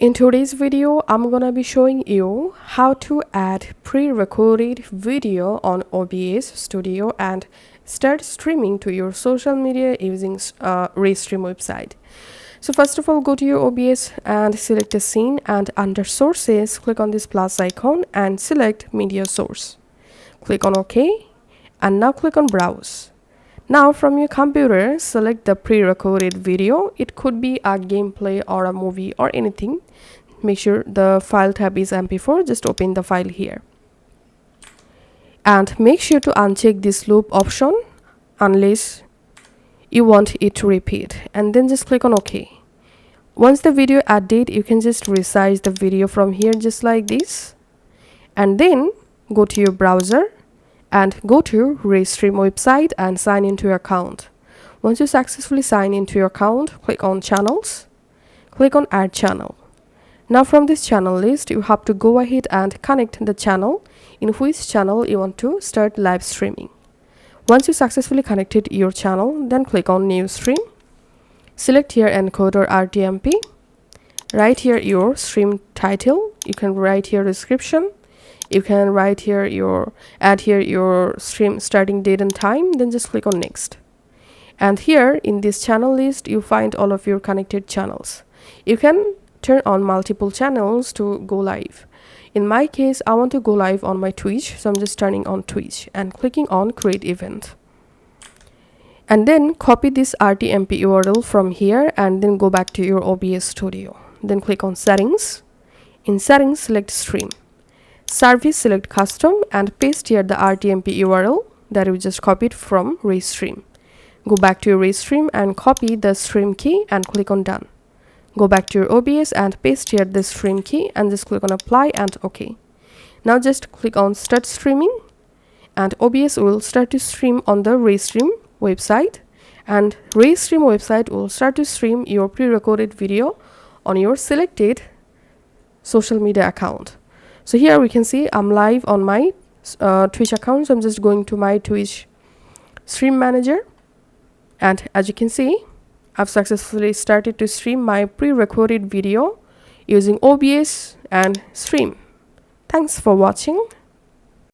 In today's video, I'm gonna be showing you how to add pre-recorded video on OBS Studio and start streaming to your social media using Restream website. So first of all, go to your OBS and select a scene, and under sources, click on this plus icon and select media source. Click on OK and now click on browse. Now from your computer, select the pre-recorded video. It could be a gameplay or a movie or anything. Make sure the file tab is MP4. Just open the file here. And make sure to uncheck this loop option unless you want it to repeat. And then just click on OK. Once the video added, you can just resize the video from here just like this. And then go to your browser and go to Restream website and sign into your account. Once you successfully sign into your account, click on channels, click on add channel. Now from this channel list, you have to go ahead and connect the channel in which channel you want to start live streaming. Once you successfully connected your channel, then click on new stream. Select here encoder RTMP. Write here your stream title. You can write here description. You can write here add here your stream starting date and time, then just click on next. And here in this channel list, you find all of your connected channels. You can turn on multiple channels to go live. In my case, I want to go live on my Twitch, so I'm just turning on Twitch and clicking on create event. And then copy this RTMP URL from here and then go back to your OBS Studio. Then click on settings. In settings, select stream. Service, select custom and paste here the RTMP URL that we just copied from Restream. Go back to your Restream and copy the stream key and click on done. Go back to your OBS and paste here the stream key and just click on apply and OK. Now just click on start streaming and OBS will start to stream on the Restream website, and Restream website will start to stream your pre-recorded video on your selected social media account. So here we can see I'm live on my Twitch account. So I'm just going to my Twitch stream manager. And as you can see, I've successfully started to stream my pre-recorded video using OBS and Stream. Thanks for watching.